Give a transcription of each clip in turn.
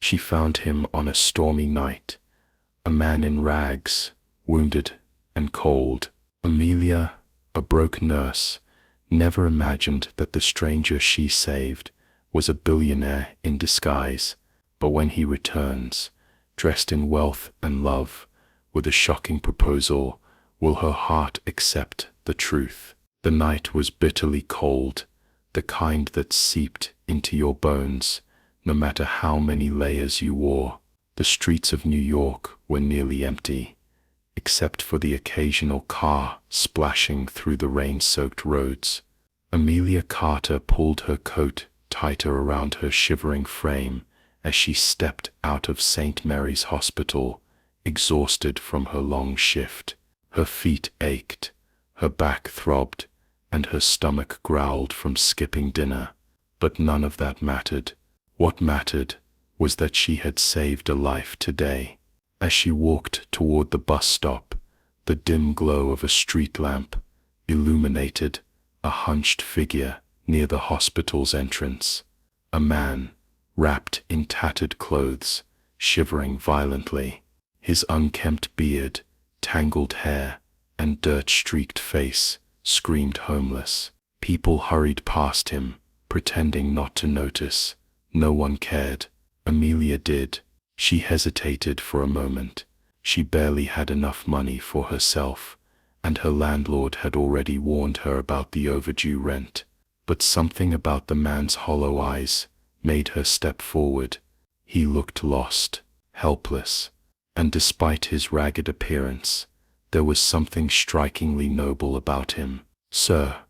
She found him on a stormy night, a man in rags, wounded and cold. Amelia, a broke nurse, never imagined that the stranger she saved was a billionaire in disguise. But when he returns, dressed in wealth and love, with a shocking proposal, will her heart accept the truth? The night was bitterly cold, the kind that seeped into your bones, no matter how many layers you wore. The streets of New York were nearly empty, except for the occasional car splashing through the rain-soaked roads. Amelia Carter pulled her coat tighter around her shivering frame as she stepped out of St. Mary's Hospital, exhausted from her long shift. Her feet ached, her back throbbed, and her stomach growled from skipping dinner. But none of that mattered. What mattered was that she had saved a life today. As she walked toward the bus stop, the dim glow of a street lamp illuminated a hunched figure near the hospital's entrance. A man, wrapped in tattered clothes, shivering violently. His unkempt beard, tangled hair, and dirt-streaked face screamed homeless. People hurried past him, pretending not to notice. No one cared. Amelia did. She hesitated for a moment. She barely had enough money for herself, and her landlord had already warned her about the overdue rent. But something about the man's hollow eyes made her step forward. He looked lost, helpless, and despite his ragged appearance, there was something strikingly noble about him. "Sir,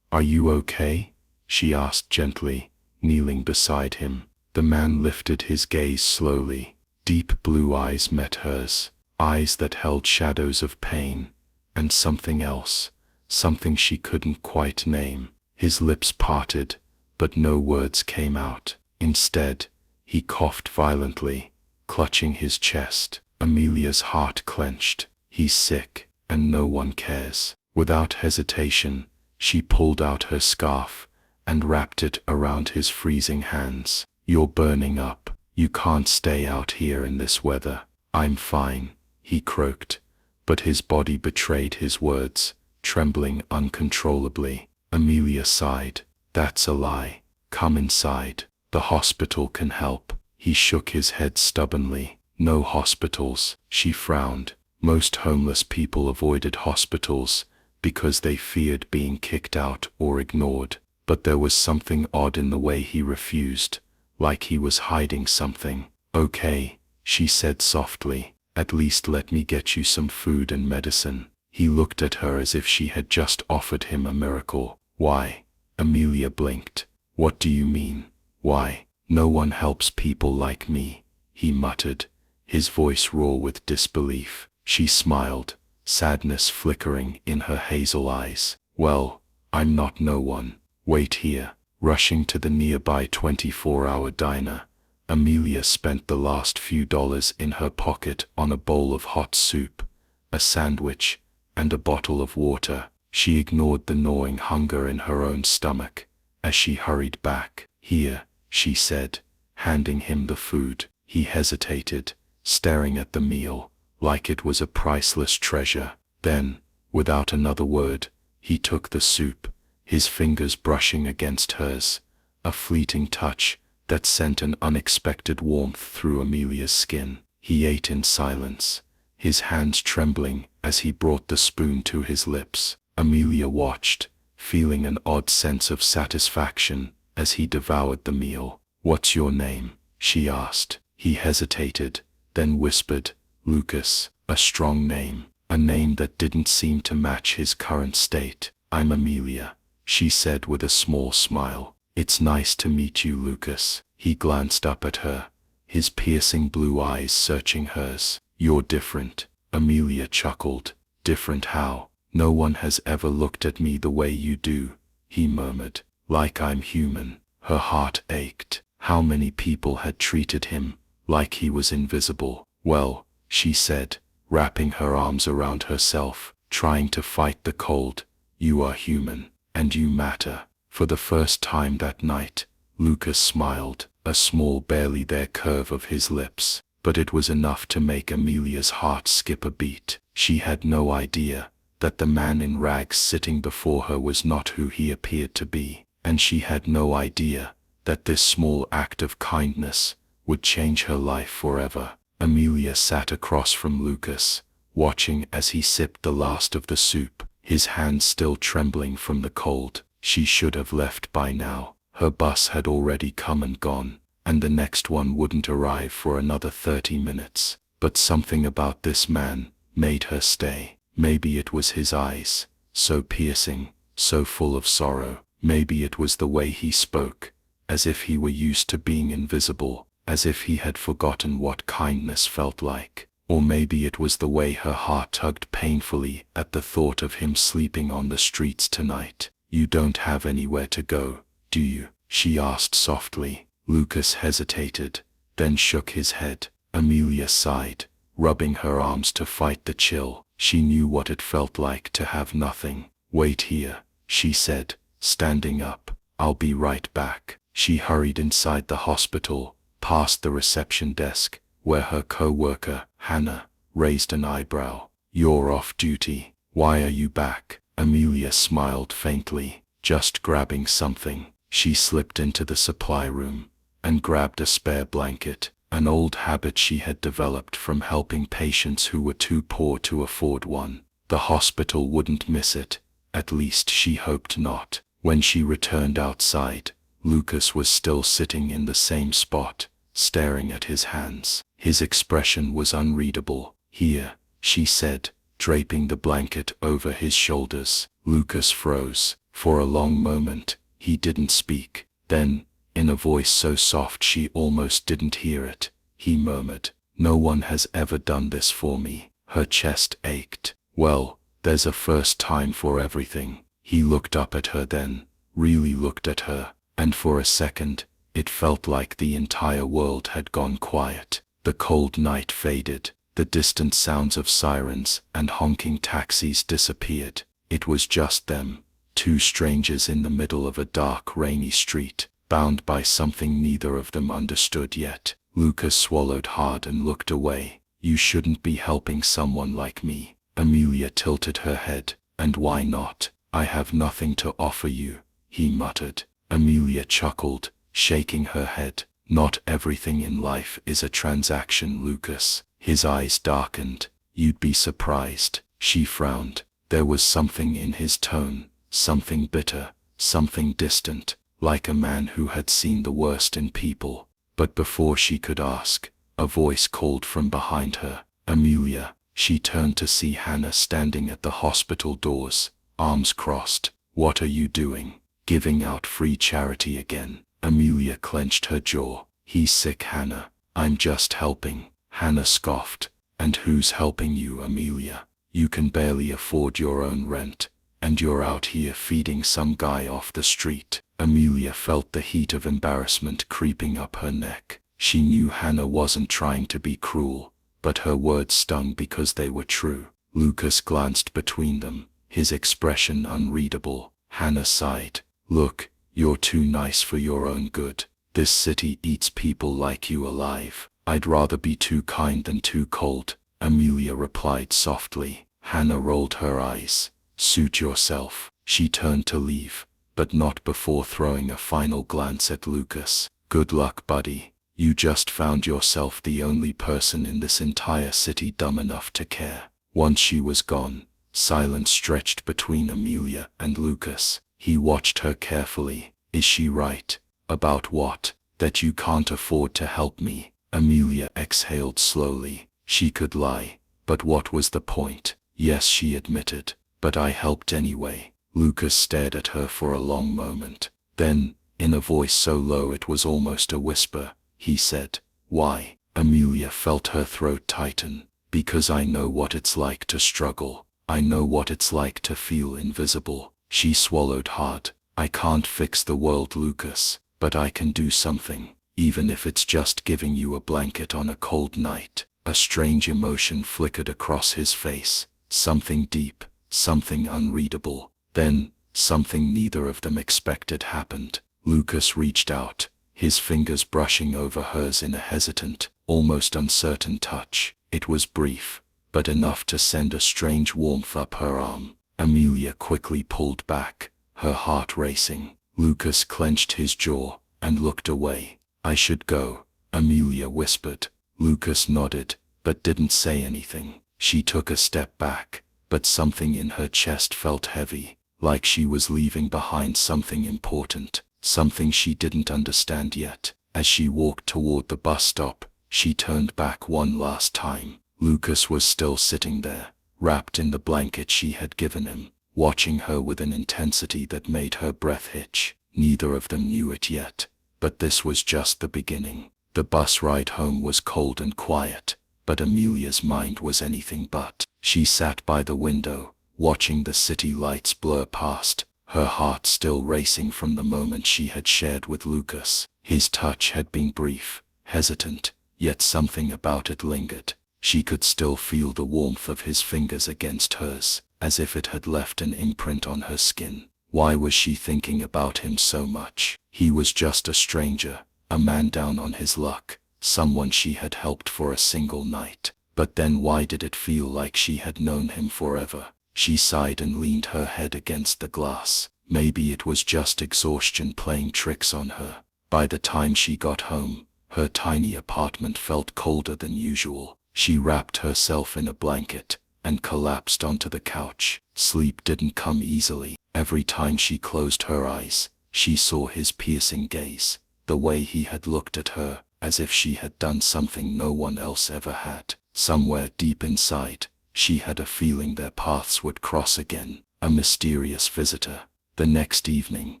are you okay?" she asked gently, kneeling beside him. The man lifted his gaze slowly. Deep blue eyes met hers, eyes that held shadows of pain, and something else, something she couldn't quite name. His lips parted, but no words came out. Instead, he coughed violently, clutching his chest. Amelia's heart clenched. He's sick, and no one cares. Without hesitation, she pulled out her scarf and wrapped it around his freezing hands. "You're burning up. You can't stay out here in this weather." "I'm fine," he croaked, but his body betrayed his words, trembling uncontrollably. Amelia sighed. "That's a lie. Come inside. The hospital can help." He shook his head stubbornly. "No hospitals." She frowned. Most homeless people avoided hospitals because they feared being kicked out or ignored. But there was something odd in the way he refused, like he was hiding something. "Okay," she said softly. "At least let me get you some food and medicine." He looked at her as if she had just offered him a miracle. "Why?" Amelia blinked. "What do you mean, why?" "No one helps people like me," he muttered, his voice raw with disbelief. She smiled, sadness flickering in her hazel eyes. "Well, I'm not no one. Wait here." Rushing to the nearby 24-hour diner, Amelia spent the last few dollars in her pocket on a bowl of hot soup, a sandwich, and a bottle of water. She ignored the gnawing hunger in her own stomach as she hurried back. "Here," she said, handing him the food. He hesitated, staring at the meal like it was a priceless treasure. Then, without another word, he took the soup, his fingers brushing against hers, a fleeting touch that sent an unexpected warmth through Amelia's skin. He ate in silence, his hands trembling as he brought the spoon to his lips. Amelia watched, feeling an odd sense of satisfaction as he devoured the meal. "What's your name?" she asked. He hesitated, then whispered, "Lucas," a strong name, a name that didn't seem to match his current state. "I'm Amelia," she said with a small smile. "It's nice to meet you, Lucas." He glanced up at her, his piercing blue eyes searching hers. "You're different," Amelia chuckled. "Different how?" "No one has ever looked at me the way you do," he murmured. "Like I'm human." Her heart ached. How many people had treated him like he was invisible? "Well," she said, wrapping her arms around herself, trying to fight the cold, "you are human, and you matter." For the first time that night, Lucas smiled, a small barely there curve of his lips, but it was enough to make Amelia's heart skip a beat. She had no idea that the man in rags sitting before her was not who he appeared to be, and she had no idea that this small act of kindness would change her life forever. Amelia sat across from Lucas, watching as he sipped the last of the soup, his hands still trembling from the cold. She should have left by now. Her bus had already come and gone, and the next one wouldn't arrive for another 30 minutes. But something about this man made her stay. Maybe it was his eyes, so piercing, so full of sorrow. Maybe it was the way he spoke, as if he were used to being invisible, as if he had forgotten what kindness felt like. Or maybe it was the way her heart tugged painfully at the thought of him sleeping on the streets tonight. "You don't have anywhere to go, do you?" she asked softly. Lucas hesitated, then shook his head. Amelia sighed, rubbing her arms to fight the chill. She knew what it felt like to have nothing. "Wait here," she said, standing up. "I'll be right back." She hurried inside the hospital, past the reception desk, where her co-worker, Hannah, raised an eyebrow. "You're off duty. Why are you back?" Amelia smiled faintly, just grabbing something. She slipped into the supply room and grabbed a spare blanket, an old habit she had developed from helping patients who were too poor to afford one. The hospital wouldn't miss it, at least she hoped not. When she returned outside, Lucas was still sitting in the same spot, staring at his hands. His expression was unreadable. "Here," she said, draping the blanket over his shoulders. Lucas froze. For a long moment, he didn't speak. Then, in a voice so soft she almost didn't hear it, he murmured, "No one has ever done this for me." Her chest ached. "Well, there's a first time for everything." He looked up at her then, really looked at her, and for a second, it felt like the entire world had gone quiet. The cold night faded. The distant sounds of sirens and honking taxis disappeared. It was just them, two strangers in the middle of a dark, rainy street, bound by something neither of them understood yet. Lucas swallowed hard and looked away. "You shouldn't be helping someone like me." Amelia tilted her head. "And why not? I have nothing to offer you," he muttered. Amelia chuckled, shaking her head. "Not everything in life is a transaction, Lucas." His eyes darkened. "You'd be surprised." She frowned. There was something in his tone, something bitter, something distant, like a man who had seen the worst in people. But before she could ask, a voice called from behind her, "Amelia." She turned to see Hannah standing at the hospital doors, arms crossed. "What are you doing? Giving out free charity again?" Amelia clenched her jaw. "He's sick, Hannah. I'm just helping." Hannah scoffed. "And who's helping you, Amelia? You can barely afford your own rent, and you're out here feeding some guy off the street." Amelia felt the heat of embarrassment creeping up her neck. She knew Hannah wasn't trying to be cruel, but her words stung because they were true. Lucas glanced between them, his expression unreadable. Hannah sighed. "Look, you're too nice for your own good. This city eats people like you alive." "I'd rather be too kind than too cold," Amelia replied softly. Hannah rolled her eyes. "Suit yourself." She turned to leave, but not before throwing a final glance at Lucas. "Good luck, buddy. You just found yourself the only person in this entire city dumb enough to care." Once she was gone, silence stretched between Amelia and Lucas. He watched her carefully. "Is she right?" "About what?" "That you can't afford to help me." Amelia exhaled slowly. She could lie, but what was the point? "Yes," she admitted, "but I helped anyway." Lucas stared at her for a long moment. Then, in a voice so low it was almost a whisper, he said, "Why?" Amelia felt her throat tighten. "Because I know what it's like to struggle. I know what it's like to feel invisible." She swallowed hard. "I can't fix the world, Lucas, but I can do something. Even if it's just giving you a blanket on a cold night." A strange emotion flickered across his face, something deep, something unreadable. Then, something neither of them expected happened. Lucas reached out, his fingers brushing over hers in a hesitant, almost uncertain touch. It was brief, but enough to send a strange warmth up her arm. Amelia quickly pulled back, her heart racing. Lucas clenched his jaw and looked away. "I should go," Amelia whispered. Lucas nodded, but didn't say anything. She took a step back, but something in her chest felt heavy, like she was leaving behind something important, something she didn't understand yet. As she walked toward the bus stop, she turned back one last time. Lucas was still sitting there, wrapped in the blanket she had given him, watching her with an intensity that made her breath hitch. Neither of them knew it yet, but this was just the beginning. The bus ride home was cold and quiet, but Amelia's mind was anything but. She sat by the window, watching the city lights blur past, her heart still racing from the moment she had shared with Lucas. His touch had been brief, hesitant, yet something about it lingered. She could still feel the warmth of his fingers against hers, as if it had left an imprint on her skin. Why was she thinking about him so much? He was just a stranger, a man down on his luck, someone she had helped for a single night. But then why did it feel like she had known him forever? She sighed and leaned her head against the glass. Maybe it was just exhaustion playing tricks on her. By the time she got home, her tiny apartment felt colder than usual. She wrapped herself in a blanket and collapsed onto the couch. Sleep didn't come easily. Every time she closed her eyes, she saw his piercing gaze, the way he had looked at her, as if she had done something no one else ever had. Somewhere deep inside, she had a feeling their paths would cross again. A mysterious visitor. The next evening,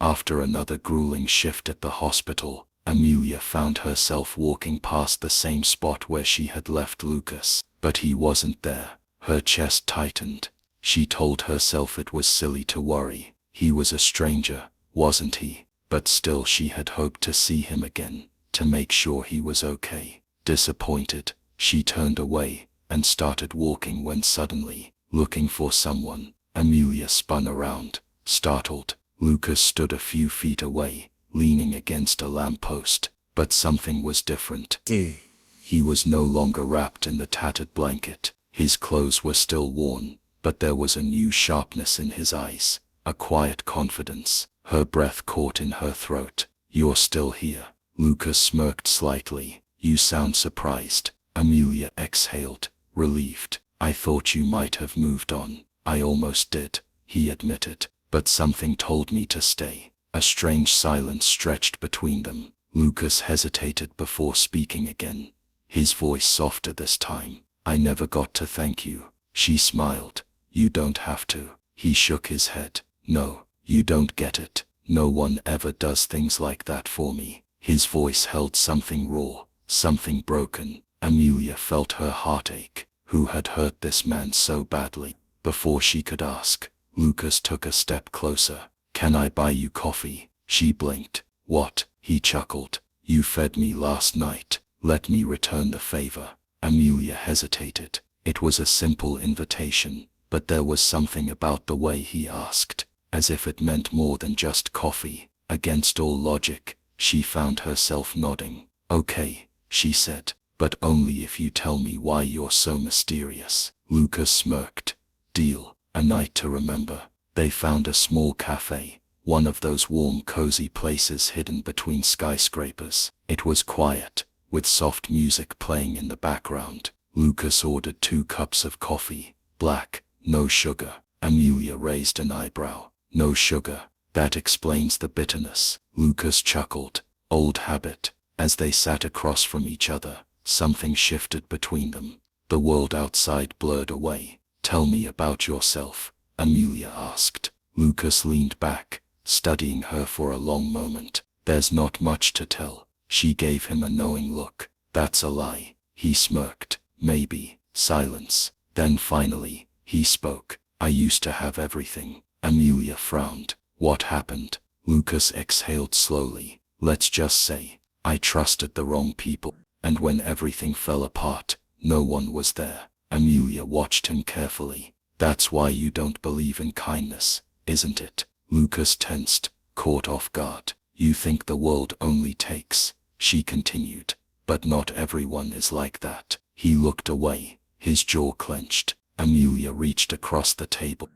after another grueling shift at the hospital, Amelia found herself walking past the same spot where she had left Lucas. But he wasn't there. Her chest tightened. She told herself it was silly to worry. He was a stranger, wasn't he? But still she had hoped to see him again, to make sure he was okay. Disappointed, she turned away and started walking when suddenly, looking for someone, Amelia spun around, startled. Lucas stood a few feet away, leaning against a lamppost, but something was different. He was no longer wrapped in the tattered blanket. His clothes were still worn, but there was a new sharpness in his eyes, a quiet confidence. Her breath caught in her throat. "You're still here." Lucas smirked slightly. "You sound surprised." Amelia exhaled, relieved. "I thought you might have moved on." "I almost did," he admitted, "but something told me to stay." A strange silence stretched between them. Lucas hesitated before speaking again, his voice softer this time. "I never got to thank you." She smiled. "You don't have to." He shook his head. "No, you don't get it. No one ever does things like that for me." His voice held something raw, something broken. Amelia felt her heart ache. Who had hurt this man so badly? Before she could ask, Lucas took a step closer. "Can I buy you coffee?" She blinked. "What?" He chuckled. "You fed me last night. Let me return the favor." Amelia hesitated. It was a simple invitation, but there was something about the way he asked, as if it meant more than just coffee. Against all logic, she found herself nodding. "Okay," she said, "but only if you tell me why you're so mysterious." Lucas smirked. "Deal. A night to remember." They found a small cafe, one of those warm, cozy places hidden between skyscrapers. It was quiet, with soft music playing in the background. Lucas ordered 2 cups of coffee, black, no sugar. Amelia raised an eyebrow. "No sugar. That explains the bitterness." Lucas chuckled. "Old habit." As they sat across from each other, something shifted between them. The world outside blurred away. "Tell me about yourself," Amelia asked. Lucas leaned back, studying her for a long moment. "There's not much to tell." She gave him a knowing look. "That's a lie." He smirked. "Maybe." Silence. Then finally, he spoke. "I used to have everything." Amelia frowned. "What happened?" Lucas exhaled slowly. "Let's just say, I trusted the wrong people, and when everything fell apart, no one was there." Amelia watched him carefully. "That's why you don't believe in kindness, isn't it?" Lucas tensed, caught off guard. You think the world only takes, she continued. But not everyone is like that. He looked away, his jaw clenched. Amelia reached across the table,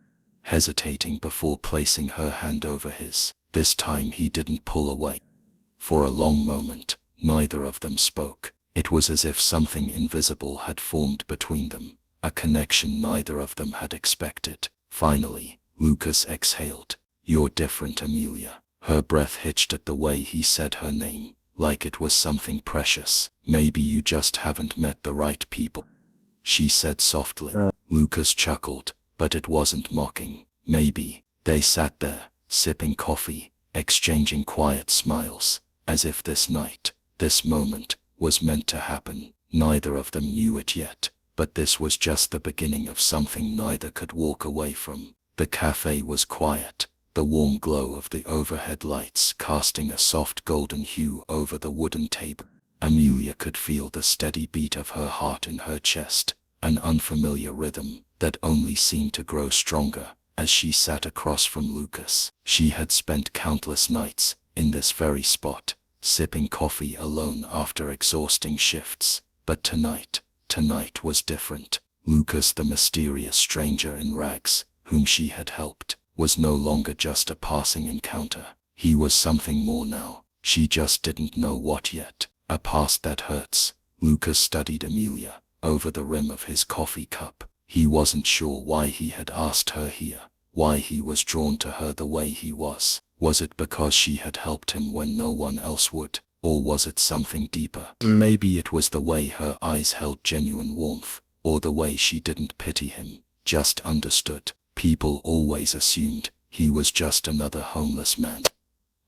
hesitating before placing her hand over his. This time he didn't pull away. For a long moment, neither of them spoke. It was as if something invisible had formed between them, a connection neither of them had expected. Finally, Lucas exhaled. "You're different, Amelia." Her breath hitched at the way he said her name, like it was something precious. "Maybe you just haven't met the right people," she said softly. Lucas chuckled, but it wasn't mocking. Maybe. They sat there, sipping coffee, exchanging quiet smiles, as if this night, this moment, was meant to happen. Neither of them knew it yet, but this was just the beginning of something neither could walk away from. The cafe was quiet, the warm glow of the overhead lights casting a soft golden hue over the wooden table. Amelia could feel the steady beat of her heart in her chest, an unfamiliar rhythm that only seemed to grow stronger as she sat across from Lucas. She had spent countless nights in this very spot, sipping coffee alone after exhausting shifts. But tonight was different. Lucas, the mysterious stranger in rags, whom she had helped, was no longer just a passing encounter. He was something more now. She just didn't know what yet. A past that hurts. Lucas studied Amelia over the rim of his coffee cup. He wasn't sure why he had asked her here, why he was drawn to her the way he was. Was it because she had helped him when no one else would? Or was it something deeper? Maybe it was the way her eyes held genuine warmth, or the way she didn't pity him, just understood. People always assumed he was just another homeless man,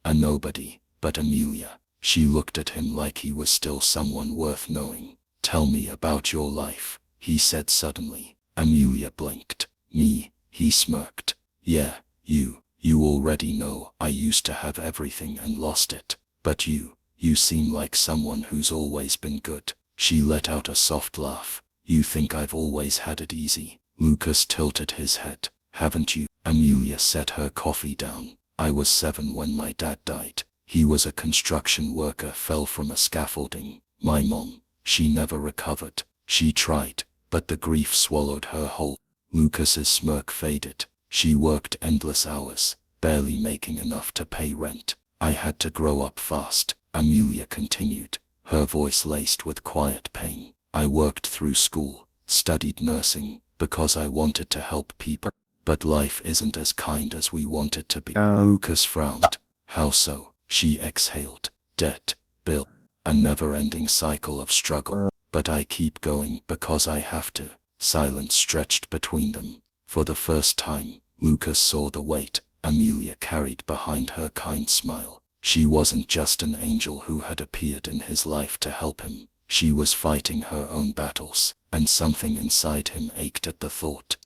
a nobody. But Amelia, she looked at him like he was still someone worth knowing. "Tell me about your life," he said suddenly. Amelia blinked. "Me?" he smirked. "Yeah, you. You already know I used to have everything and lost it. But you seem like someone who's always been good." She let out a soft laugh. "You think I've always had it easy?" Lucas tilted his head. "Haven't you?" Amelia set her coffee down. "I was 7 when my dad died. He was a construction worker, fell from a scaffolding. My mom, she never recovered. She tried, but the grief swallowed her whole." Lucas's smirk faded. "She worked endless hours, barely making enough to pay rent. I had to grow up fast," Amelia continued, her voice laced with quiet pain. "I worked through school, studied nursing, because I wanted to help people. But life isn't as kind as we want it to be." Lucas frowned. "How so?" She exhaled. "Debt, bill, a never-ending cycle of struggle. But I keep going because I have to." Silence stretched between them. For the first time, Lucas saw the weight Amelia carried behind her kind smile. She wasn't just an angel who had appeared in his life to help him. She was fighting her own battles, and something inside him ached at the thought.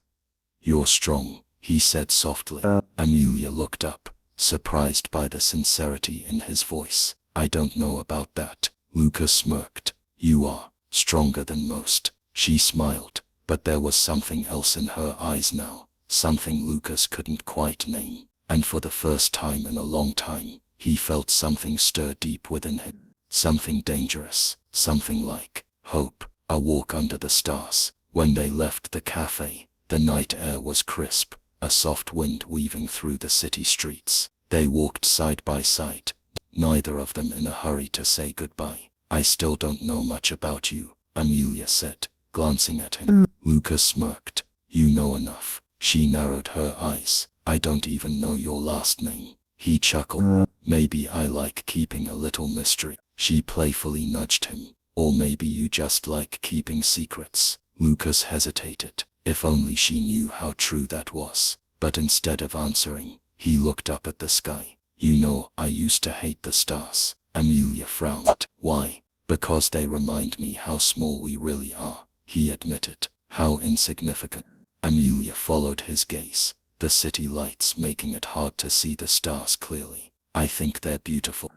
"You're strong," he said softly. Amelia looked up, surprised by the sincerity in his voice. "I don't know about that." Lucas smirked. "You are stronger than most." She smiled, but there was something else in her eyes now, something Lucas couldn't quite name. And for the first time in a long time, he felt something stir deep within him. Something dangerous, something like hope. A walk under the stars. When they left the cafe, the night air was crisp, a soft wind weaving through the city streets. They walked side by side, neither of them in a hurry to say goodbye. "I still don't know much about you," Amelia said, glancing at him. Lucas smirked. "You know enough." She narrowed her eyes. "I don't even know your last name." He chuckled. "Maybe I like keeping a little mystery." She playfully nudged him. "Or maybe you just like keeping secrets." Lucas hesitated. If only she knew how true that was. But instead of answering, he looked up at the sky. "You know, I used to hate the stars." Amelia frowned. "Why?" "Because they remind me how small we really are," he admitted. "How insignificant." Amelia followed his gaze, the city lights making it hard to see the stars clearly. "I think they're beautiful,"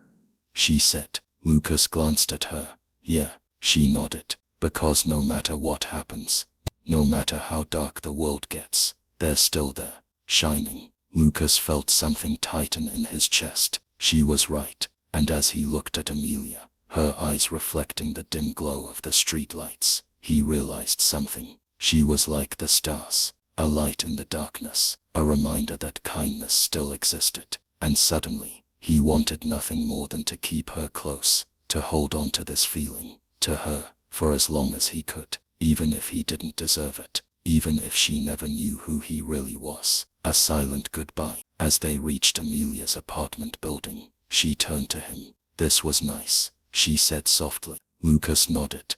she said. Lucas glanced at her. "Yeah," she nodded. "Because no matter what happens, no matter how dark the world gets, they're still there, shining." Lucas felt something tighten in his chest. She was right, and as he looked at Amelia, her eyes reflecting the dim glow of the streetlights, he realized something. She was like the stars, a light in the darkness, a reminder that kindness still existed. And suddenly, he wanted nothing more than to keep her close, to hold on to this feeling, to her, for as long as he could, even if he didn't deserve it, even if she never knew who he really was. A silent goodbye. As they reached Amelia's apartment building, she turned to him. "This was nice," she said softly. Lucas nodded.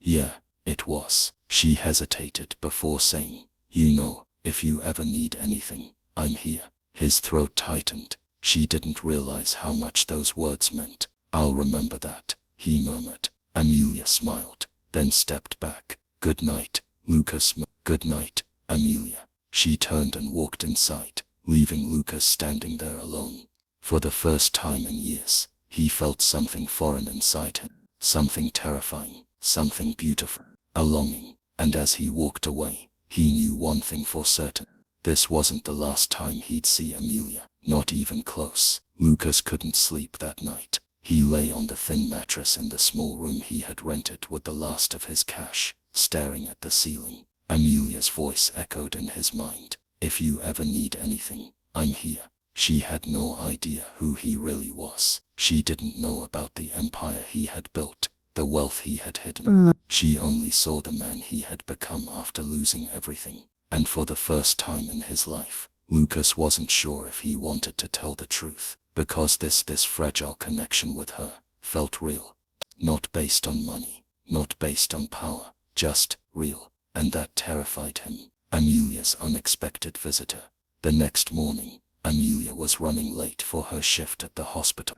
"Yeah, it was." She hesitated before saying, "You know, if you ever need anything, I'm here." His throat tightened. She didn't realize how much those words meant. "I'll remember that," he murmured. Amelia smiled, then stepped back. "Good night, Lucas." "Good night, Amelia." She turned and walked inside, leaving Lucas standing there alone. For the first time in years, he felt something foreign inside him, something terrifying, something beautiful, a longing. And as he walked away, he knew one thing for certain. This wasn't the last time he'd see Amelia, not even close. Lucas couldn't sleep that night. He lay on the thin mattress in the small room he had rented with the last of his cash, staring at the ceiling. Amelia's voice echoed in his mind. "If you ever need anything, I'm here." She had no idea who he really was. She didn't know about the empire he had built, the wealth he had hidden. She only saw the man he had become after losing everything. And for the first time in his life, Lucas wasn't sure if he wanted to tell the truth, because this fragile connection with her felt real. Not based on money, not based on power, just real. And that terrified him. Amelia's unexpected visitor. The next morning, Amelia was running late for her shift at the hospital.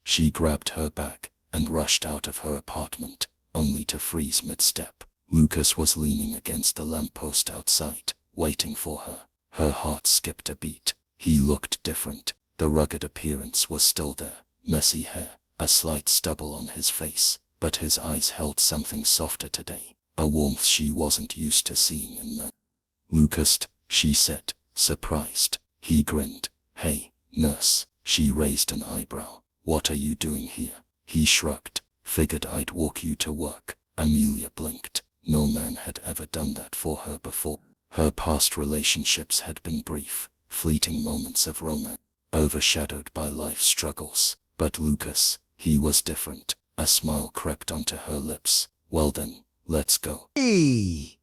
She grabbed her bag and rushed out of her apartment, only to freeze mid-step. Lucas was leaning against the lamppost outside, waiting for her. Her heart skipped a beat. He looked different. The rugged appearance was still there, messy hair, a slight stubble on his face, but his eyes held something softer today, a warmth she wasn't used to seeing in men. "Lucas," she said, surprised. He grinned. "Hey, nurse." She raised an eyebrow. "What are you doing here?" He shrugged. "Figured I'd walk you to work." Amelia blinked. No man had ever done that for her before. Her past relationships had been brief, fleeting moments of romance, overshadowed by life's struggles. But Lucas, he was different. A smile crept onto her lips. "Well then, let's go." Hey!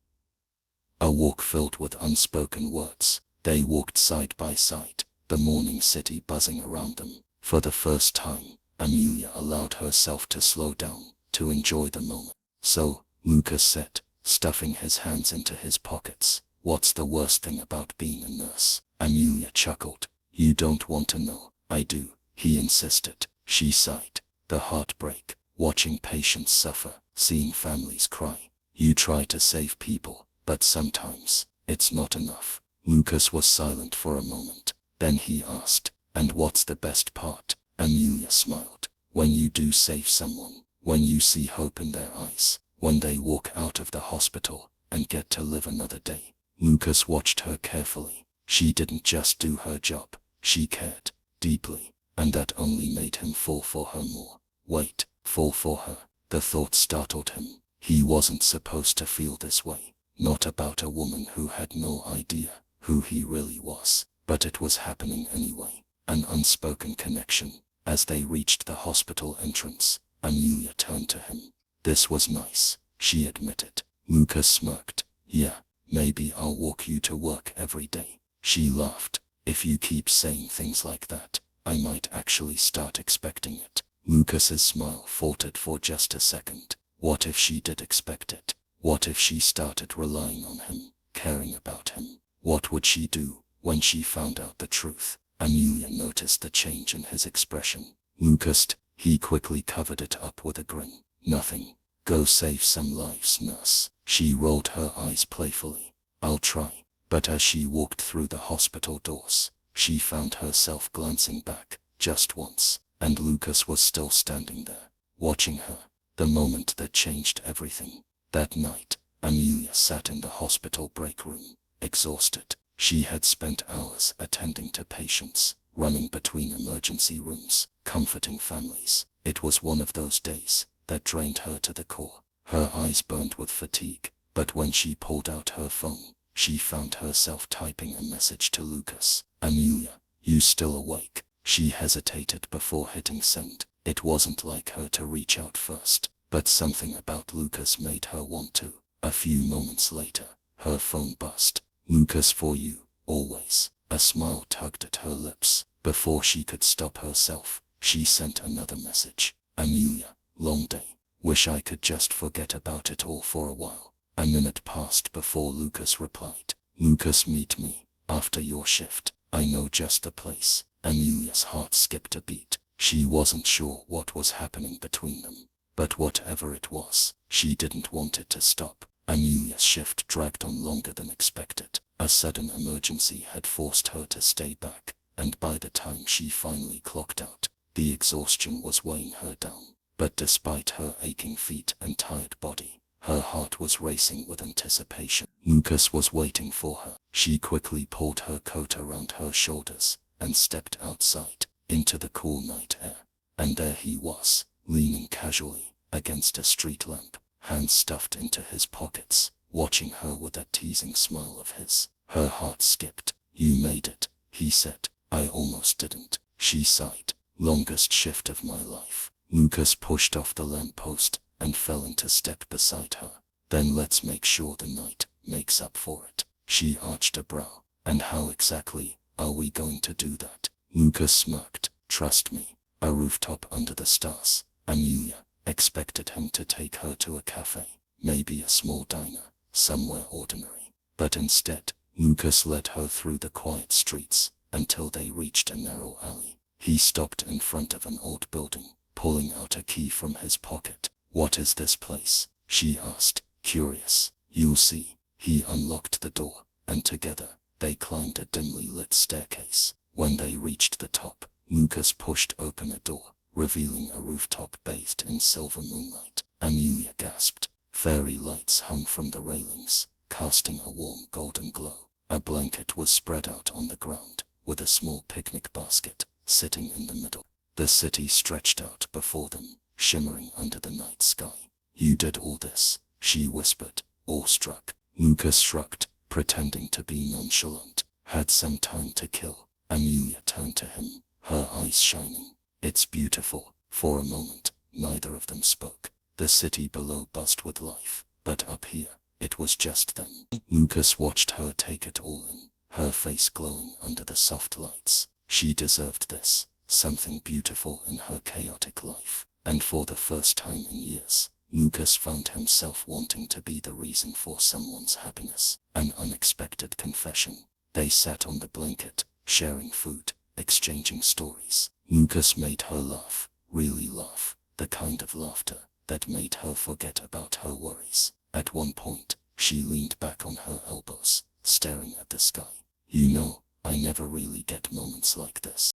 A walk filled with unspoken words. They walked side by side, the morning city buzzing around them. For the first time, Amelia allowed herself to slow down, to enjoy the moment. "So," Lucas said, stuffing his hands into his pockets, "what's the worst thing about being a nurse?" Amelia chuckled. "You don't want to know." "I do," he insisted. She sighed. "The heartbreak, watching patients suffer, seeing families cry. You try to save people, but sometimes, it's not enough." Lucas was silent for a moment. Then he asked, "And what's the best part?" Amelia smiled. "When you do save someone, when you see hope in their eyes, when they walk out of the hospital and get to live another day." Lucas watched her carefully. She didn't just do her job, she cared, deeply, and that only made him fall for her more. Wait, fall for her? The thought startled him. He wasn't supposed to feel this way, not about a woman who had no idea who he really was, but it was happening anyway. An unspoken connection. As they reached the hospital entrance, Amelia turned to him. "This was nice," she admitted. Lucas smirked. "Yeah, maybe I'll walk you to work every day." She laughed. "If you keep saying things like that, I might actually start expecting it." Lucas's smile faltered for just a second. What if she did expect it? What if she started relying on him, caring about him? What would she do when she found out the truth? Amelia noticed the change in his expression. "Lucas," he quickly covered it up with a grin. "Nothing. Go save some lives, nurse." She rolled her eyes playfully. "I'll try." But as she walked through the hospital doors, she found herself glancing back, just once, and Lucas was still standing there, watching her. The moment that changed everything. That night, Amelia sat in the hospital break room, exhausted. She had spent hours attending to patients, running between emergency rooms, comforting families. It was one of those days that drained her to the core. Her eyes burned with fatigue, but when she pulled out her phone, she found herself typing a message to Lucas. "Amelia, you still awake?" She hesitated before hitting send. It wasn't like her to reach out first, but something about Lucas made her want to. A few moments later, her phone buzzed. "Lucas, for you, always." A smile tugged at her lips. Before she could stop herself, she sent another message. "Amelia, long day. Wish I could just forget about it all for a while." A minute passed before Lucas replied. "Lucas, meet me after your shift. I know just the place." Amelia's heart skipped a beat. She wasn't sure what was happening between them, but whatever it was, she didn't want it to stop. Amelia's shift dragged on longer than expected. A sudden emergency had forced her to stay back, and by the time she finally clocked out, the exhaustion was weighing her down. But despite her aching feet and tired body, her heart was racing with anticipation. Lucas was waiting for her. She quickly pulled her coat around her shoulders and stepped outside into the cool night air. And there he was, leaning casually against a street lamp, hands stuffed into his pockets, watching her with that teasing smile of his. Her heart skipped. "You made it," he said. "I almost didn't." She sighed. "Longest shift of my life." Lucas pushed off the lamppost and fell into step beside her. "Then let's make sure the night makes up for it." She arched a brow. "And how exactly are we going to do that?" Lucas smirked. "Trust me, a rooftop under the stars." Amelia expected him to take her to a cafe, maybe a small diner, somewhere ordinary. But instead, Lucas led her through the quiet streets until they reached a narrow alley. He stopped in front of an old building, pulling out a key from his pocket. "What is this place?" she asked, curious. "You'll see." He unlocked the door, and together, they climbed a dimly lit staircase. When they reached the top, Lucas pushed open a door, revealing a rooftop bathed in silver moonlight. Amelia gasped. Fairy lights hung from the railings, casting a warm golden glow. A blanket was spread out on the ground, with a small picnic basket sitting in the middle. The city stretched out before them, shimmering under the night sky. "You did all this?" she whispered, awestruck. Lucas shrugged, pretending to be nonchalant. "Had some time to kill." Amelia turned to him, her eyes shining. "It's beautiful." For a moment, neither of them spoke. The city below buzzed with life, but up here, it was just them. Lucas watched her take it all in, her face glowing under the soft lights. She deserved this, something beautiful in her chaotic life. And for the first time in years, Lucas found himself wanting to be the reason for someone's happiness. An unexpected confession. They sat on the blanket, sharing food, exchanging stories. Lucas made her laugh, really laugh, the kind of laughter that made her forget about her worries. At one point, she leaned back on her elbows, staring at the sky. "You know, I never really get moments like this."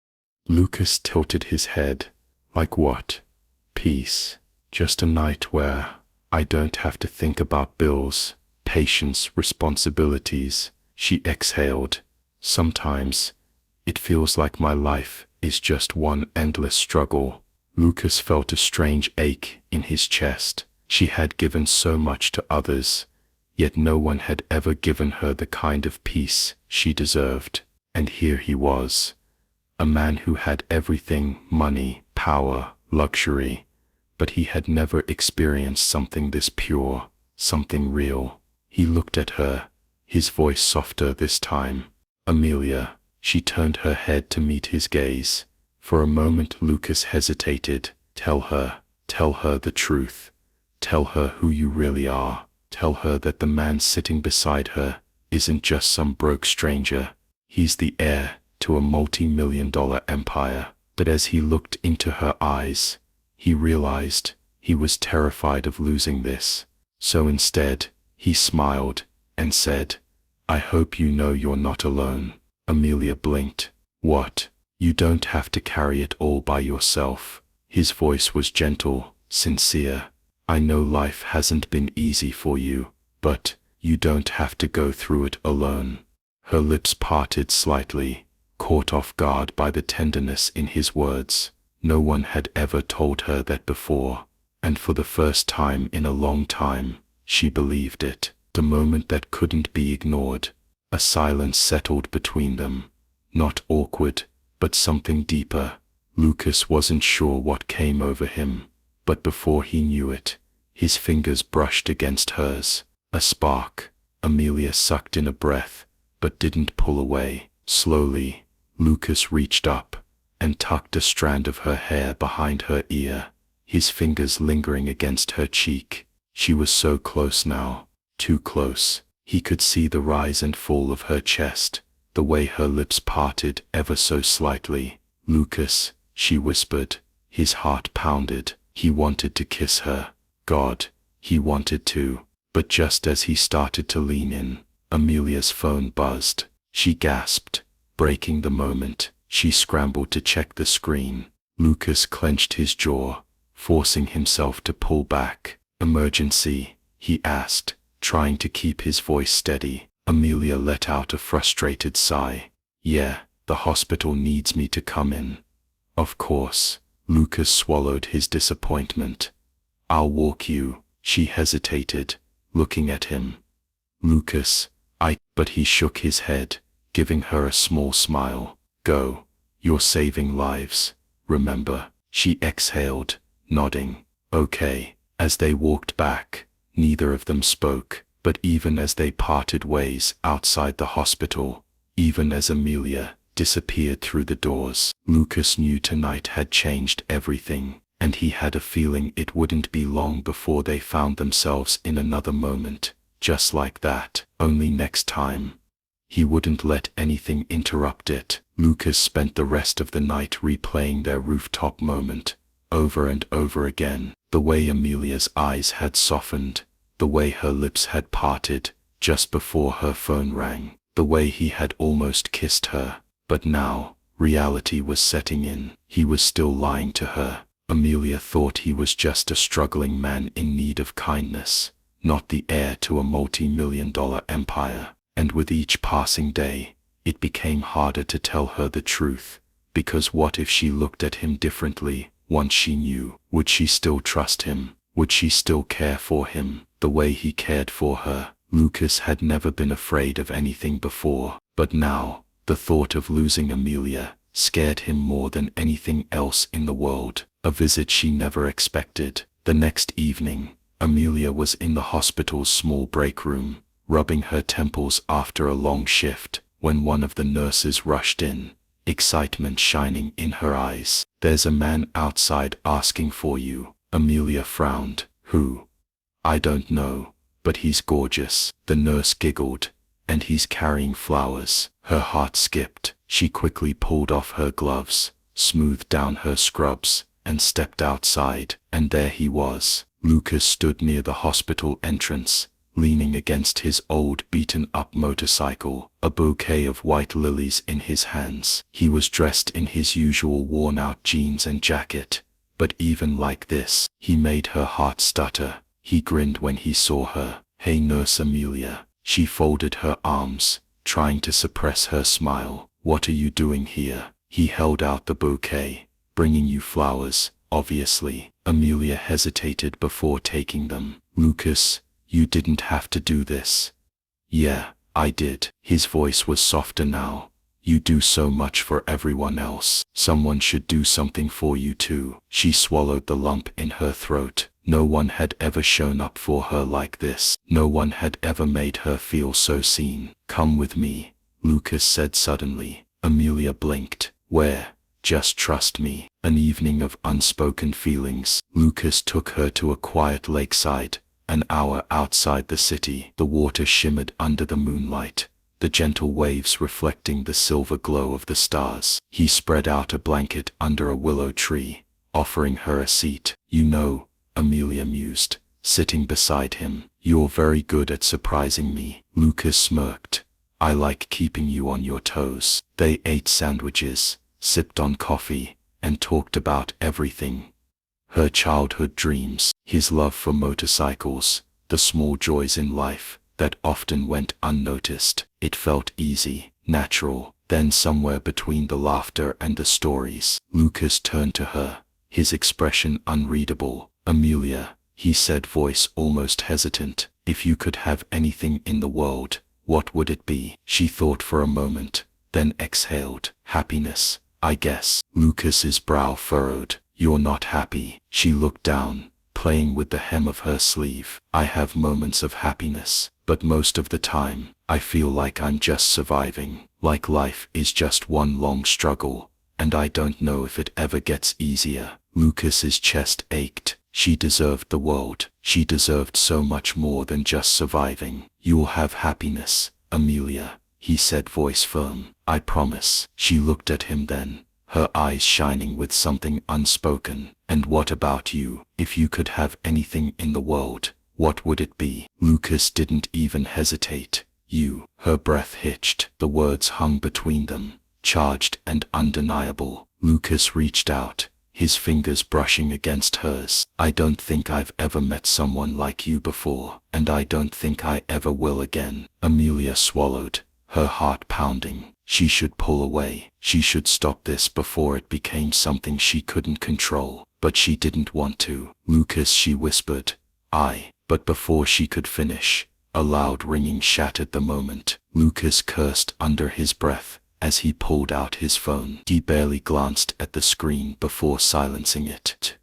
Lucas tilted his head. "Like what?" "Peace. Just a night where I don't have to think about bills, patience, responsibilities." She exhaled. "Sometimes it feels like my life is just one endless struggle." Lucas felt a strange ache in his chest. She had given so much to others, yet no one had ever given her the kind of peace she deserved. And here he was, a man who had everything: money, power, luxury, but he had never experienced something this pure, something real. He looked at her, his voice softer this time. "Amelia." She turned her head to meet his gaze. For a moment Lucas hesitated. Tell her the truth. Tell her who you really are. Tell her that the man sitting beside her isn't just some broke stranger. He's the heir to a multi-million-dollar empire." But as he looked into her eyes, he realized he was terrified of losing this. So instead, he smiled and said, "I hope you know you're not alone." Amelia blinked. "What? You don't have to carry it all by yourself." His voice was gentle, sincere. "I know life hasn't been easy for you, but you don't have to go through it alone." Her lips parted slightly, caught off guard by the tenderness in his words. No one had ever told her that before, and for the first time in a long time, she believed it. The moment that couldn't be ignored. A silence settled between them. Not awkward, but something deeper. Lucas wasn't sure what came over him, but before he knew it, his fingers brushed against hers. A spark. Amelia sucked in a breath, but didn't pull away. Slowly, Lucas reached up and tucked a strand of her hair behind her ear, his fingers lingering against her cheek. She was so close now, too close. He could see the rise and fall of her chest, the way her lips parted ever so slightly. Lucas, she whispered. His heart pounded. He wanted to kiss her. God, he wanted to. But just as he started to lean in, Amelia's phone buzzed. She gasped, breaking the moment. She scrambled to check the screen. Lucas clenched his jaw, forcing himself to pull back. Emergency, he asked, trying to keep his voice steady. Amelia let out a frustrated sigh. Yeah, the hospital needs me to come in. Of course. Lucas swallowed his disappointment. I'll walk you. She hesitated, looking at him. Lucas, but he shook his head, giving her a small smile. Go. You're saving lives. Remember. She exhaled, nodding. Okay. As they walked back, neither of them spoke, but even as they parted ways outside the hospital, even as Amelia disappeared through the doors, Lucas knew tonight had changed everything, and he had a feeling it wouldn't be long before they found themselves in another moment, just like that, only next time. He wouldn't let anything interrupt it. Lucas spent the rest of the night replaying their rooftop moment, over and over again. The way Amelia's eyes had softened, the way her lips had parted just before her phone rang, the way he had almost kissed her. But now, reality was setting in. He was still lying to her. Amelia thought he was just a struggling man in need of kindness, not the heir to a multi-million-dollar empire. And with each passing day, it became harder to tell her the truth, because what if she looked at him differently once she knew? Would she still trust him? Would she still care for him the way he cared for her? Lucas had never been afraid of anything before, but now, the thought of losing Amelia scared him more than anything else in the world. A visit she never expected. The next evening, Amelia was in the hospital's small break room, rubbing her temples after a long shift, when one of the nurses rushed in, excitement shining in her eyes. There's a man outside asking for you. Amelia frowned. Who? I don't know, but he's gorgeous. The nurse giggled. And he's carrying flowers. Her heart skipped. She quickly pulled off her gloves, smoothed down her scrubs, and stepped outside. And there he was. Lucas stood near the hospital entrance, leaning against his old beaten-up motorcycle, a bouquet of white lilies in his hands. He was dressed in his usual worn-out jeans and jacket, but even like this, he made her heart stutter. He grinned when he saw her. Hey, Nurse Amelia. She folded her arms, trying to suppress her smile. What are you doing here? He held out the bouquet. Bringing you flowers, obviously. Amelia hesitated before taking them. Lucas, you didn't have to do this. Yeah, I did. His voice was softer now. You do so much for everyone else. Someone should do something for you too. She swallowed the lump in her throat. No one had ever shown up for her like this. No one had ever made her feel so seen. Come with me, Lucas said suddenly. Amelia blinked. Where? Just trust me. An evening of unspoken feelings. Lucas took her to a quiet lakeside, an hour outside the city. The water shimmered under the moonlight, the gentle waves reflecting the silver glow of the stars. He spread out a blanket under a willow tree, offering her a seat. You know, Amelia mused, sitting beside him. You're very good at surprising me. Lucas smirked. I like keeping you on your toes. They ate sandwiches, sipped on coffee, and talked about everything. Her childhood dreams, his love for motorcycles, the small joys in life that often went unnoticed. It felt easy, natural, Then somewhere between the laughter and the stories, Lucas turned to her, his expression unreadable. "Amelia," he said, voice almost hesitant, "if you could have anything in the world, what would it be?" She thought for a moment, then exhaled, "Happiness, I guess." Lucas's brow furrowed. "You're not happy." She looked down, playing with the hem of her sleeve. "I have moments of happiness, but most of the time, I feel like I'm just surviving, like life is just one long struggle, and I don't know if it ever gets easier." Lucas's chest ached. She deserved the world. She deserved so much more than just surviving. "You'll have happiness, Amelia," he said, voice firm. "I promise." She looked at him then, her eyes shining with something unspoken. "And what about you? If you could have anything in the world, what would it be?" Lucas didn't even hesitate. "You." Her breath hitched. The words hung between them, charged and undeniable. Lucas reached out, his fingers brushing against hers. "I don't think I've ever met someone like you before, and I don't think I ever will again." Amelia swallowed, her heart pounding. She should pull away. She should stop this before it became something she couldn't control. But she didn't want to. "Lucas," she whispered. But before she could finish, a loud ringing shattered the moment. Lucas cursed under his breath as he pulled out his phone. He barely glanced at the screen before silencing it.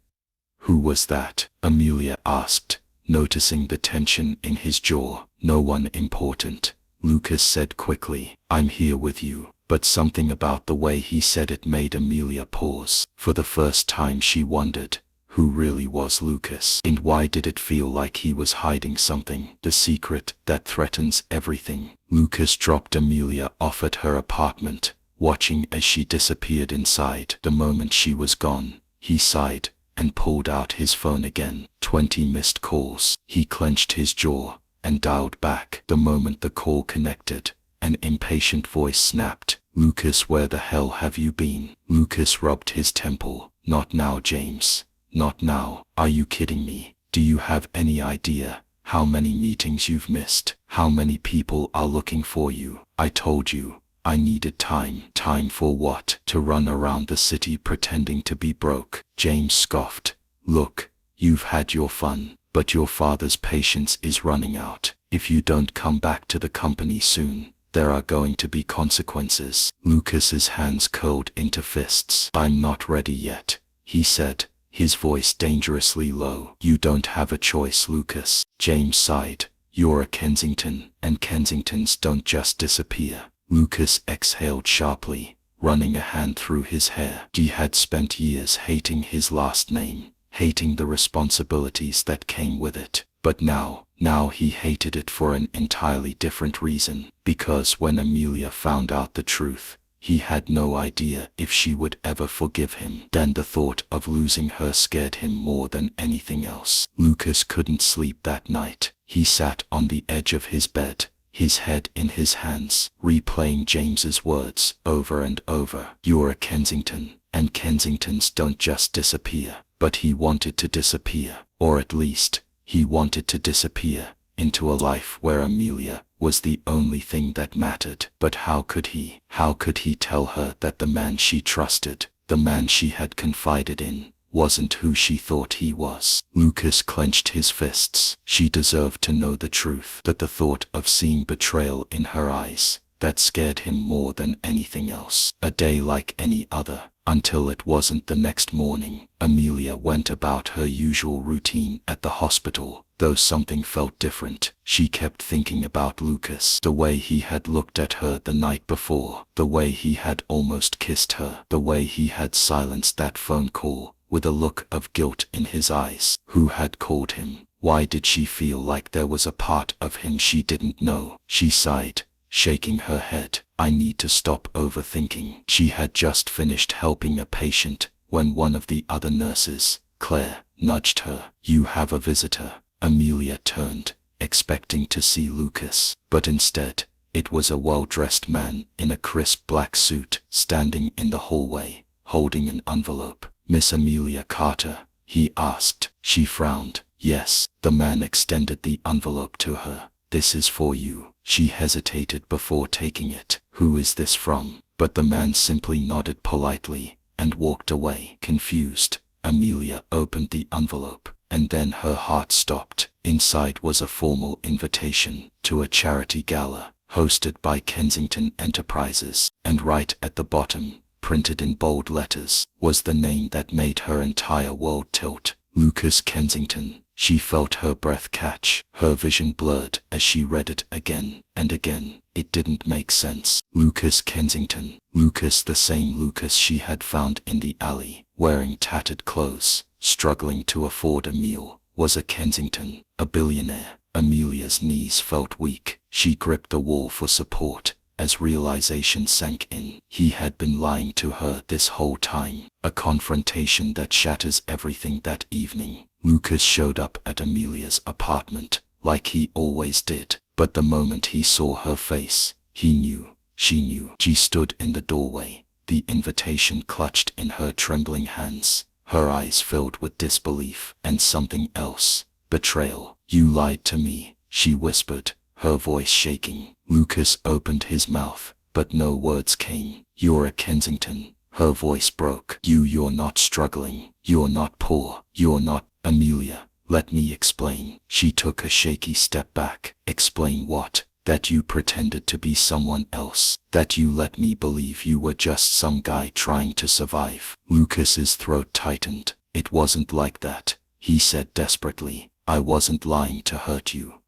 "Who was that?" Amelia asked, noticing the tension in his jaw. "No one important," Lucas said quickly. "I'm here with you." But something about the way he said it made Amelia pause. For the first time she wondered, who really was Lucas? And why did it feel like he was hiding something? The secret that threatens everything. Lucas dropped Amelia off at her apartment, watching as she disappeared inside. The moment she was gone, he sighed and pulled out his phone again. 20 missed calls. He clenched his jaw and dialed back. The moment the call connected, an impatient voice snapped. "Lucas, where the hell have you been?" Lucas rubbed his temple. "Not now, James. Not now. Are you kidding me? Do you have any idea how many meetings you've missed? How many people are looking for you? I told you I needed time." "Time for what?" "To run around the city pretending to be broke." James scoffed. "Look, you've had your fun, but your father's patience is running out. If you don't come back to the company soon, there are going to be consequences." Lucas's hands curled into fists. "I'm not ready yet," he said, his voice dangerously low. "You don't have a choice, Lucas." James sighed. "You're a Kensington, and Kensingtons don't just disappear." Lucas exhaled sharply, running a hand through his hair. He had spent years hating his last name, hating the responsibilities that came with it. But now he hated it for an entirely different reason. Because when Amelia found out the truth, he had no idea if she would ever forgive him. Then the thought of losing her scared him more than anything else. Lucas couldn't sleep that night. He sat on the edge of his bed, his head in his hands, replaying James's words over and over. "You're a Kensington, and Kensingtons don't just disappear." But he wanted to disappear, or at least, he wanted to disappear into a life where Amelia was the only thing that mattered. But how could he? How could he tell her that the man she trusted, the man she had confided in, wasn't who she thought he was? Lucas clenched his fists. She deserved to know the truth. But the thought of seeing betrayal in her eyes, that scared him more than anything else. A day like any other, until it wasn't. The next morning, Amelia went about her usual routine at the hospital, though something felt different. She kept thinking about Lucas, the way he had looked at her the night before, the way he had almost kissed her, the way he had silenced that phone call with a look of guilt in his eyes. Who had called him? Why did she feel like there was a part of him she didn't know? She sighed, shaking her head. "I need to stop overthinking." She had just finished helping a patient when one of the other nurses, Claire, nudged her. "You have a visitor." Amelia turned, expecting to see Lucas, but instead, it was a well-dressed man in a crisp black suit, standing in the hallway, holding an envelope. "Miss Amelia Carter?" he asked. She frowned. "Yes." The man extended the envelope to her. "This is for you." She hesitated before taking it. "Who is this from?" but the man simply nodded politely and walked away. Confused, Amelia opened the envelope, and then her heart stopped. Inside was a formal invitation to a charity gala hosted by Kensington Enterprises, and right at the bottom, printed in bold letters, was the name that made her entire world tilt. Lucas Kensington. She felt her breath catch, her vision blurred as she read it again and again. It didn't make sense. Lucas Kensington. Lucas, the same Lucas she had found in the alley, wearing tattered clothes, struggling to afford a meal, was a Kensington, a billionaire. Amelia's knees felt weak. She gripped the wall for support as realization sank in. He had been lying to her this whole time. A confrontation that shatters everything. That evening, Lucas showed up at Amelia's apartment, like he always did. But the moment he saw her face, he knew, she knew. She stood in the doorway, the invitation clutched in her trembling hands, her eyes filled with disbelief and something else, betrayal. "You lied to me," she whispered, her voice shaking. Lucas opened his mouth, but no words came. "You're a Kensington." Her voice broke. You're not struggling. You're not poor. You're not." "Amelia, let me explain." She took a shaky step back. "Explain what?" "That you pretended to be someone else. That you let me believe you were just some guy trying to survive." Lucas's throat tightened. "It wasn't like that," he said desperately. "I wasn't lying to hurt you.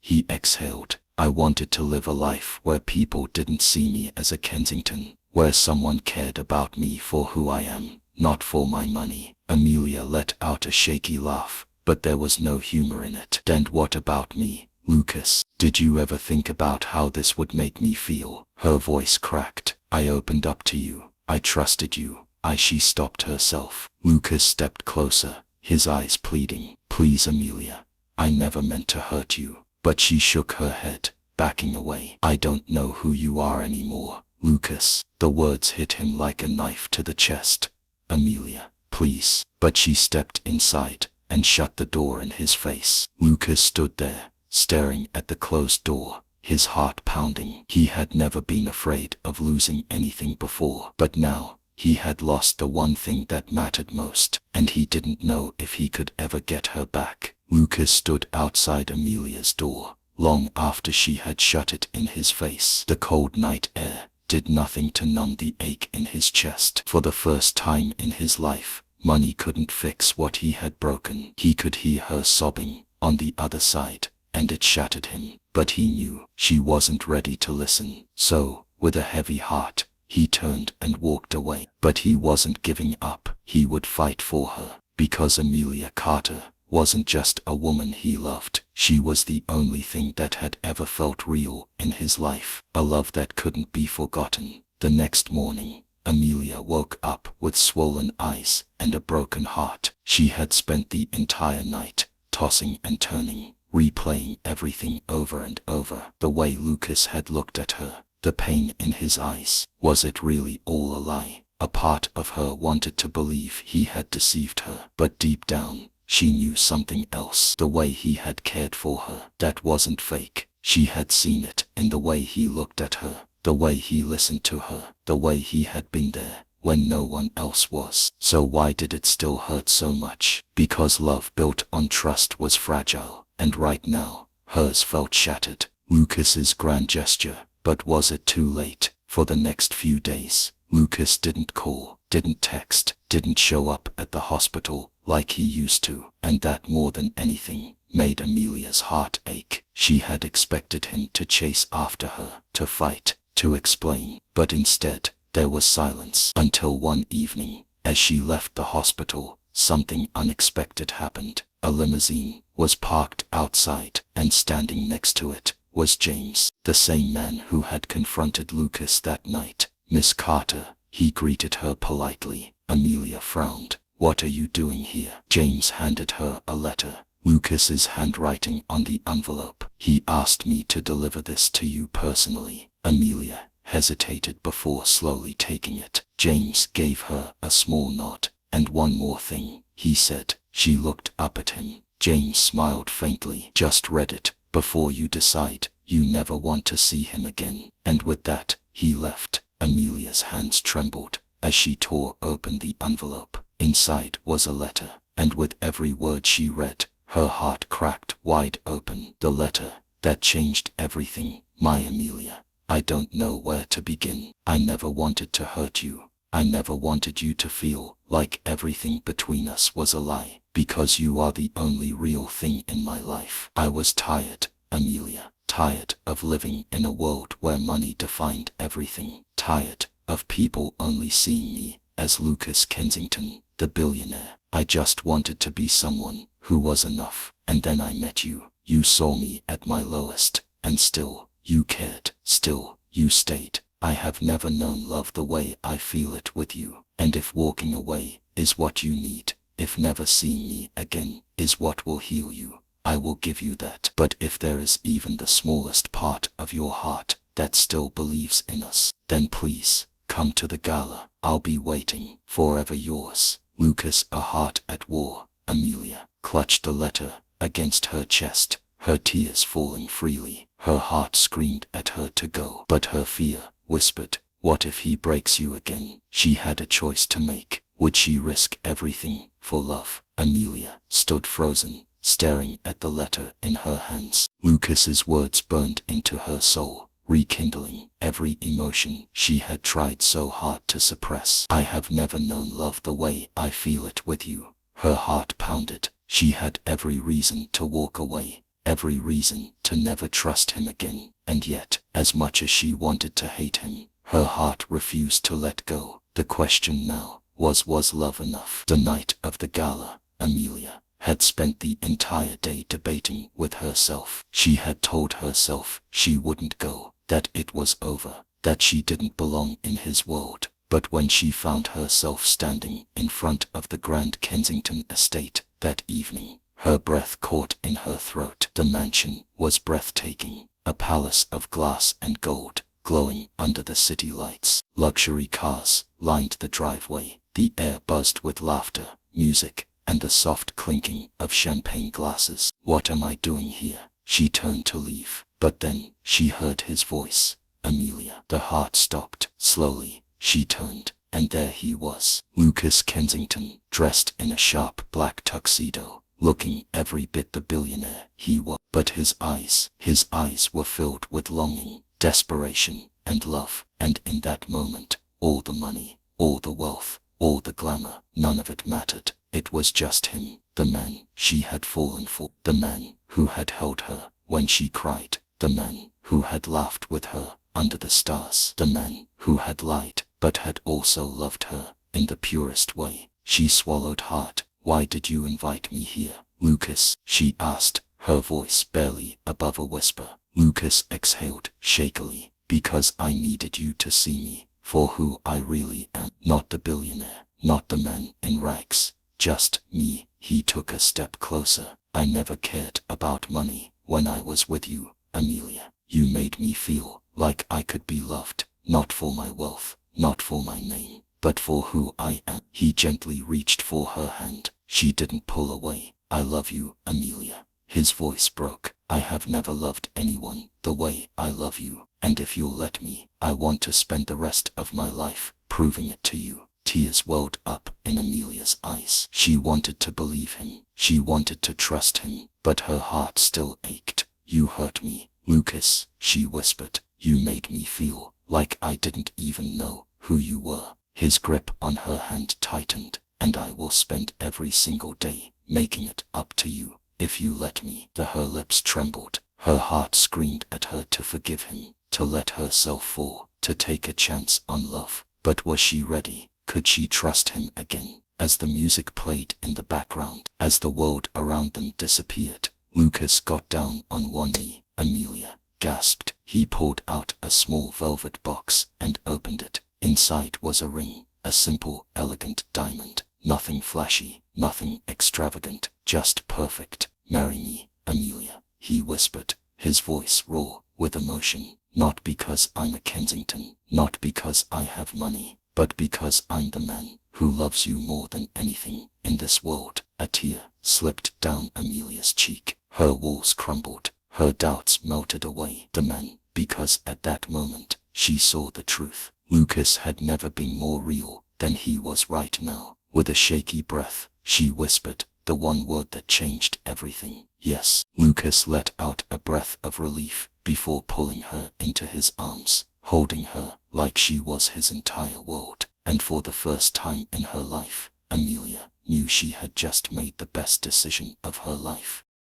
He exhaled. "I wanted to live a life where people didn't see me as a Kensington, where someone cared about me for who I am, not for my money." Amelia let out a shaky laugh, but there was no humor in it. "And what about me, Lucas? Did you ever think about how this would make me feel?" Her voice cracked. "I opened up to you. I trusted you. She stopped herself. Lucas stepped closer, his eyes pleading. "Please, Amelia. I never meant to hurt you." But she shook her head, backing away. "I don't know who you are anymore, Lucas." The words hit him like a knife to the chest. "Amelia, please." But she stepped inside and shut the door in his face. Lucas stood there, staring at the closed door, his heart pounding. He had never been afraid of losing anything before, but now he had lost the one thing that mattered most, and he didn't know if he could ever get her back. Lucas stood outside Amelia's door, long after she had shut it in his face. The cold night air did nothing to numb the ache in his chest. For the first time in his life, money couldn't fix what he had broken. He could hear her sobbing on the other side, and it shattered him. But he knew she wasn't ready to listen. So, with a heavy heart, he turned and walked away. But he wasn't giving up. He would fight for her, because Amelia Carter wasn't just a woman he loved. She was the only thing that had ever felt real in his life, a love that couldn't be forgotten. The next morning, Amelia woke up with swollen eyes and a broken heart. She had spent the entire night tossing and turning, replaying everything over and over. The way Lucas had looked at her, the pain in his eyes. Was it really all a lie? A part of her wanted to believe he had deceived her, but deep down, she knew something else. The way he had cared for her, that wasn't fake. She had seen it in the way he looked at her, the way he listened to her, the way he had been there when no one else was. So why did it still hurt so much? Because love built on trust was fragile, and right now, hers felt shattered. Lucas's grand gesture, but was it too late? For the next few days, Lucas didn't call, didn't text, didn't show up at the hospital like he used to, and that more than anything made Amelia's heart ache. She had expected him to chase after her, to fight, to explain, but instead, there was silence. Until one evening, as she left the hospital, something unexpected happened. A limousine was parked outside, and standing next to it was James, the same man who had confronted Lucas that night. "Miss Carter," he greeted her politely. Amelia frowned. "What are you doing here?" James handed her a letter, Lucas's handwriting on the envelope. "He asked me to deliver this to you personally." Amelia hesitated before slowly taking it. James gave her a small nod. "And one more thing," he said. She looked up at him. James smiled faintly. "Just read it. Before you decide, you never want to see him again." And with that, he left. Amelia's hands trembled as she tore open the envelope. Inside was a letter, and with every word she read, her heart cracked wide open. The letter that changed everything. My Amelia, I don't know where to begin. I never wanted to hurt you. I never wanted you to feel like everything between us was a lie, because you are the only real thing in my life. I was tired, Amelia, tired of living in a world where money defined everything, tired of people only seeing me as Lucas Kensington, the billionaire. I just wanted to be someone who was enough. And then I met you. You saw me at my lowest, and still, you cared. Still, you stayed. I have never known love the way I feel it with you. And if walking away is what you need, if never seeing me again is what will heal you, I will give you that. But if there is even the smallest part of your heart that still believes in us, then please, come to the gala. I'll be waiting. Forever yours, Lucas. A heart at war. Amelia clutched the letter against her chest, her tears falling freely. Her heart screamed at her to go, but her fear whispered, what if he breaks you again? She had a choice to make. Would she risk everything for love? Amelia stood frozen, staring at the letter in her hands. Lucas's words burned into her soul, rekindling every emotion she had tried so hard to suppress. I have never known love the way I feel it with you. Her heart pounded. She had every reason to walk away, every reason to never trust him again, and yet, as much as she wanted to hate him, her heart refused to let go. The question now was love enough? The night of the gala, Amelia had spent the entire day debating with herself. She had told herself she wouldn't go, that it was over, that she didn't belong in his world. But when she found herself standing in front of the Grand Kensington estate that evening, her breath caught in her throat. The mansion was breathtaking, a palace of glass and gold, glowing under the city lights. Luxury cars lined the driveway. The air buzzed with laughter, music, and the soft clinking of champagne glasses. What am I doing here? She turned to leave, but then she heard his voice. Amelia. The heart stopped. Slowly, she turned, and there he was, Lucas Kensington, dressed in a sharp black tuxedo, looking every bit the billionaire he was. But his eyes were filled with longing, desperation, and love. And in that moment, all the money, all the wealth, all the glamour, none of it mattered. It was just him, the man she had fallen for, the man who had held her when she cried, the man who had laughed with her under the stars, the man who had lied but had also loved her in the purest way. She swallowed hard. Why did you invite me here, Lucas? She asked, her voice barely above a whisper. Lucas exhaled shakily. Because I needed you to see me for who I really am. Not the billionaire, not the man in rags, just me. He took a step closer. I never cared about money when I was with you, Amelia. You made me feel like I could be loved, not for my wealth, not for my name, but for who I am. He gently reached for her hand. She didn't pull away. I love you, Amelia. His voice broke. I have never loved anyone the way I love you, and if you'll let me, I want to spend the rest of my life proving it to you. Tears welled up in Amelia's eyes. She wanted to believe him. She wanted to trust him, but her heart still ached. You hurt me, Lucas, she whispered. You made me feel like I didn't even know who you were. His grip on her hand tightened. And I will spend every single day making it up to you, if you let me. Her lips trembled. Her heart screamed at her to forgive him, to let herself fall, to take a chance on love. But was she ready? Could she trust him again? As the music played in the background, as the world around them disappeared, Lucas got down on one knee. Amelia gasped. He pulled out a small velvet box and opened it. Inside was a ring, a simple, elegant diamond. Nothing flashy, nothing extravagant, just perfect. Marry me, Amelia, he whispered, his voice raw with emotion. Not because I'm a Kensington, not because I have money, but because I'm the man who loves you more than anything in this world. A tear slipped down Amelia's cheek. Her walls crumbled. Her doubts melted away. The man, because at that moment, she saw the truth. Lucas had never been more real than he was right now. With a shaky breath, she whispered the one word that changed everything. Yes. Lucas let out a breath of relief before pulling her into his arms, holding her like she was his entire world. And for the first time in her life, Amelia knew she had just made the best decision of her life.